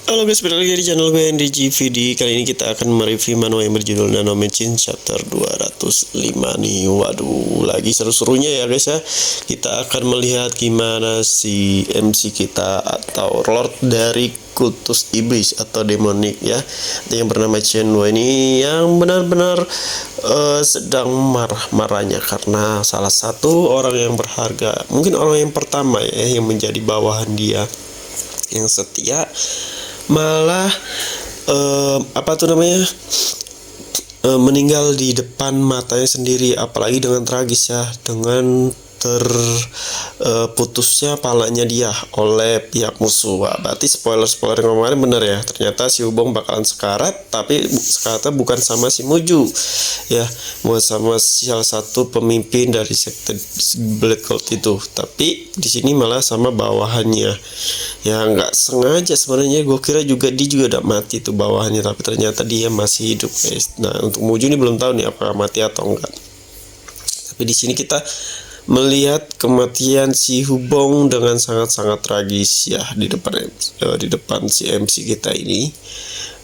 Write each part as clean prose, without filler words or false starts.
Halo guys, balik lagi di channel gue NDGVD. Kali ini kita akan mereview manual yang berjudul Nanomachine Chapter 205 nih. Waduh, lagi seru-serunya ya guys ya. Kita akan melihat gimana si MC kita atau Lord dari kultus iblis atau demonik ya, yang bernama Chenwo ini, yang benar-benar sedang marah-marahnya karena salah satu orang yang berharga, mungkin orang yang pertama ya, yang menjadi bawahan dia yang setia, malah meninggal di depan matanya sendiri, apalagi dengan tragis ya, dengan terputusnya palanya dia oleh pihak musuh. Wah, berarti spoiler yang kemarin bener ya, ternyata si Hubong bakalan sekarat, tapi sekaratnya bukan sama si Muju ya, bukan sama salah satu pemimpin dari sekte Black Cult itu, tapi di sini malah sama bawahannya ya. Nggak sengaja sebenarnya, gue kira juga dia juga udah mati tuh bawahannya, tapi ternyata dia masih hidup guys. Nah, untuk Muju ini belum tahu nih apakah mati atau enggak, tapi di sini kita melihat kematian si Hubong dengan sangat-sangat tragis ya di depan si MC kita ini.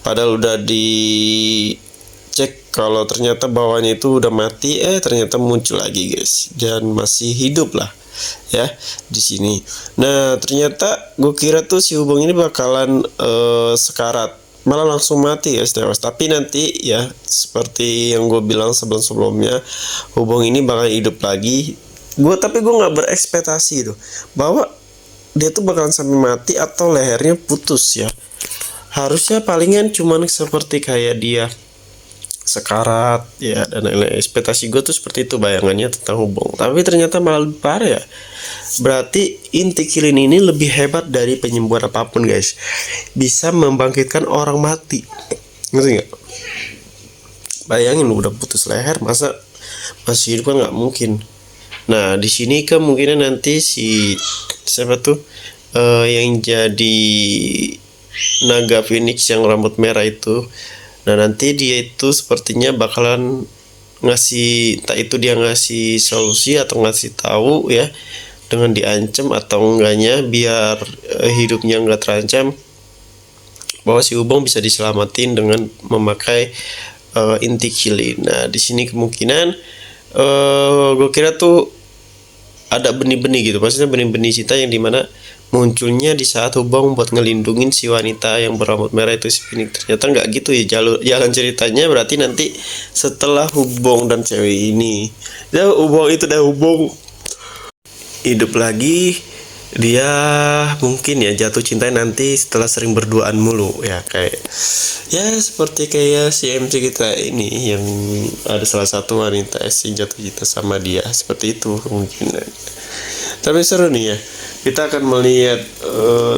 Padahal udah dicek kalau ternyata bawahnya itu udah mati, ternyata muncul lagi guys, dan masih hidup lah ya di sini. Nah, ternyata gue kira tuh si Hubong ini bakalan sekarat, malah langsung mati guys, tewas. Tapi nanti ya, seperti yang gue bilang sebelum-sebelumnya, Hubong ini bakal hidup lagi. Tapi gue nggak berekspektasi itu bahwa dia tuh bakalan sampai mati atau lehernya putus ya. Harusnya palingan cuman seperti kayak dia sekarat ya, dan lain-lain. Ekspektasi gue tuh seperti itu bayangannya tentang Hubong, tapi ternyata malah lebih parah ya. Berarti inti kilin ini lebih hebat dari penyembuhan apapun guys, bisa membangkitkan orang mati. Ngerti nggak? Bayangin lu udah putus leher, masa masih hidup, kan nggak mungkin. Nah, di sini kemungkinan nanti si siapa tuh yang jadi naga Phoenix yang rambut merah itu. Nah, nanti dia itu sepertinya bakalan ngasih, tak itu dia ngasih solusi atau ngasih tahu ya, dengan diancam atau enggaknya biar hidupnya enggak terancam, bahwa si Hubong bisa diselamatin dengan memakai inti kilin. Nah, di sini kemungkinan gue kira tuh ada benih-benih gitu, maksudnya benih-benih cinta yang dimana munculnya di saat Hubong buat ngelindungin si wanita yang berambut merah itu, si Phoenix. Ternyata nggak gitu ya jalan ceritanya. Berarti nanti setelah Hubong dan cewek ini, Hubong hidup lagi, dia mungkin ya jatuh cinta nanti setelah sering berduaan mulu ya, kayak ya seperti kayak si MC kita ini yang ada salah satu wanita yang jatuh cinta sama dia, seperti itu kemungkinan. Tapi seru nih ya, kita akan melihat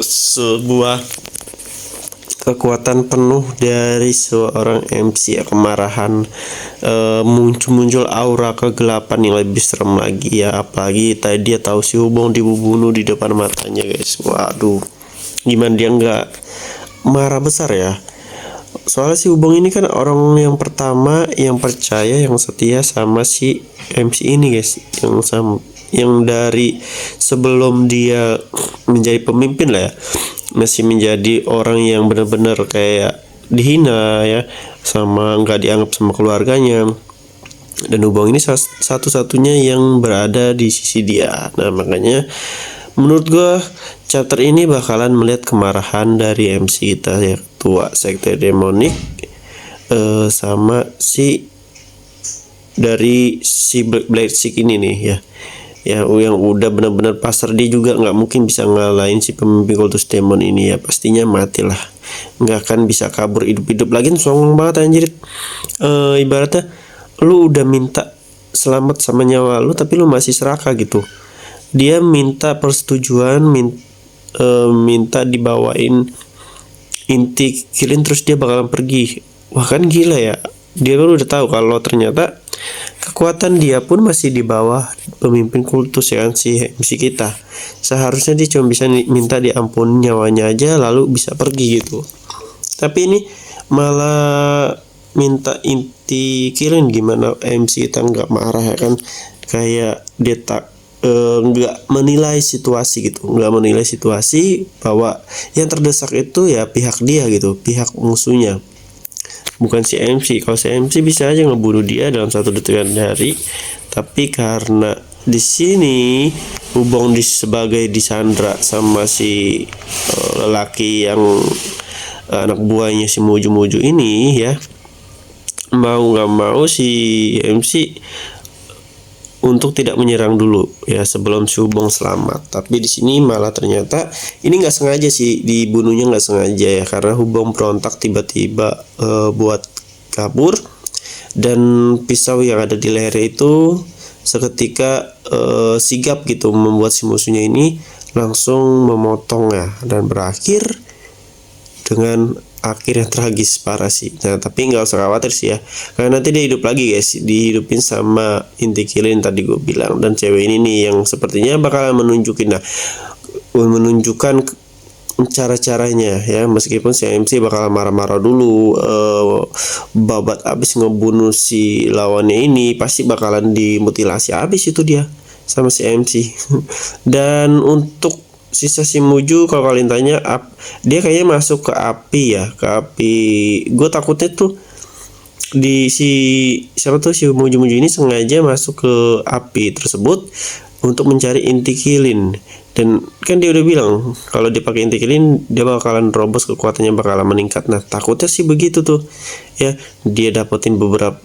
sebuah kekuatan penuh dari seorang MC ya, kemarahan, muncul aura kegelapan yang lebih serem lagi ya, apalagi tadi dia tahu si Hubong dibunuh di depan matanya guys. Waduh, gimana dia nggak marah besar ya, soalnya si Hubong ini kan orang yang pertama yang percaya, yang setia sama si MC ini guys, yang dari sebelum dia menjadi pemimpin lah ya, masih menjadi orang yang benar-benar kayak dihina ya, sama nggak dianggap sama keluarganya. Dan Hubong ini satu-satunya yang berada di sisi dia. Nah, makanya menurut gue chapter ini bakalan melihat kemarahan dari MC kita ya, tua sekte demonik, sama si dari si Black Six ini nih ya, yang udah benar-benar pasar. Dia juga nggak mungkin bisa ngalahin si pemimpin kultus demon ini ya, pastinya matilah, nggak akan bisa kabur hidup-hidup lagi. Songong banget anjir. Ibaratnya lu udah minta selamat sama nyawa lu, tapi lu masih serakah gitu. Dia minta persetujuan, minta dibawain inti kilin, terus dia bakalan pergi. Wah, kan gila ya. Dia kan udah tahu kalau ternyata kekuatan dia pun masih di bawah pemimpin kultus ya kan, si MC kita. Seharusnya dia cuma bisa minta diampun nyawanya aja lalu bisa pergi gitu. Tapi ini malah minta inti kilin. Gimana MC kita nggak marah ya kan? Kayak dia tak nggak menilai situasi gitu, nggak menilai situasi bahwa yang terdesak itu ya pihak dia gitu, pihak musuhnya, bukan si MC. Kalau si MC bisa aja ngebunuh dia dalam 1 detik hari, tapi karena di sini Hubong sebagai disandra sama si lelaki yang anak buahnya si Muju-Muju ini ya, mau nggak mau si MC untuk tidak menyerang dulu ya sebelum si Hubong selamat. Tapi di sini malah ternyata ini nggak sengaja sih, dibunuhnya nggak sengaja ya, karena Hubong berontak tiba-tiba buat kabur, dan pisau yang ada di leher itu seketika sigap gitu membuat si musuhnya ini langsung memotongnya, dan berakhir dengan akhir yang tragis parah sih. Nah tapi nggak usah khawatir sih ya, karena nanti dia hidup lagi guys, dihidupin sama inti kilin tadi gue bilang. Dan cewek ini nih yang sepertinya bakalan menunjukkan cara-caranya ya, meskipun si MC bakal marah-marah dulu, babat abis ngebunuh si lawannya ini, pasti bakalan dimutilasi abis itu dia sama si MC. Dan untuk sisa si Muju, kalau kalian tanya dia kayaknya masuk ke api ya, ke api. Gue takutnya tuh di siapa tuh si Muju-Muju ini sengaja masuk ke api tersebut untuk mencari inti kilin. Dan kan dia udah bilang kalau dia pakai inti kilin dia bakalan robos, kekuatannya bakalan meningkat. Nah takutnya sih begitu tuh ya, dia dapetin beberapa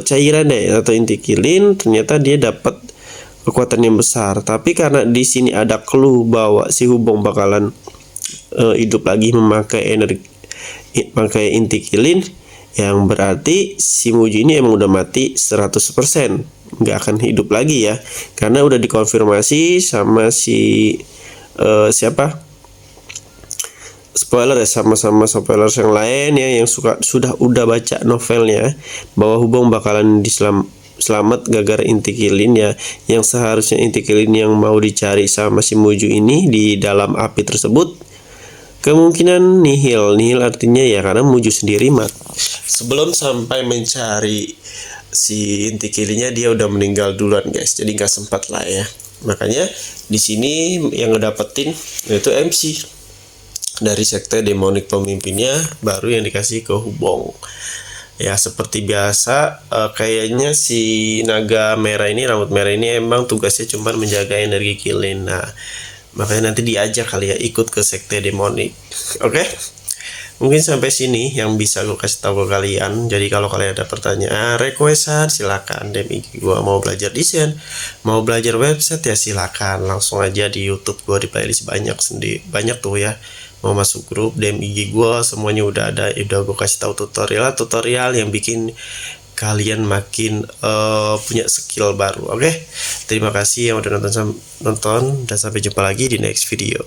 cairan deh atau inti kilin, ternyata dia dapat kekuatan yang besar. Tapi karena di sini ada clue bahwa si Hubong bakalan hidup lagi memakai inti kilin, yang berarti si Muju ini emang udah mati 100%, nggak akan hidup lagi ya, karena udah dikonfirmasi sama si siapa, spoiler ya, sama-sama spoilers yang lain ya, yang udah baca novelnya, bahwa Hubong bakalan selamat gara-gara inti kilin ya, yang seharusnya inti kilin yang mau dicari sama si Muju ini di dalam api tersebut kemungkinan nihil artinya ya, karena Muju sendiri sebelum sampai mencari si inti kilinnya dia udah meninggal duluan guys, jadi nggak sempat lah ya. Makanya di sini yang ngedapetin yaitu MC dari sekte demonik pemimpinnya baru yang dikasih ke Hubong. Ya seperti biasa, kayaknya si naga merah ini, rambut merah ini emang tugasnya cuma menjaga energi kilin. Nah makanya nanti diajak kali ya ikut ke sekte demonik. Oke, mungkin sampai sini yang bisa gue kasih tahu ke kalian. Jadi kalau kalian ada pertanyaan, requestan, silakan DM IG gue. Mau belajar desain, mau belajar website ya silakan langsung aja di YouTube gue, di playlist banyak tuh ya. Mau masuk grup DM IG gue, semuanya udah ada. Udah gue kasih tahu tutorial yang bikin kalian makin punya skill baru. Oke, terima kasih yang udah nonton dan sampai jumpa lagi di next video.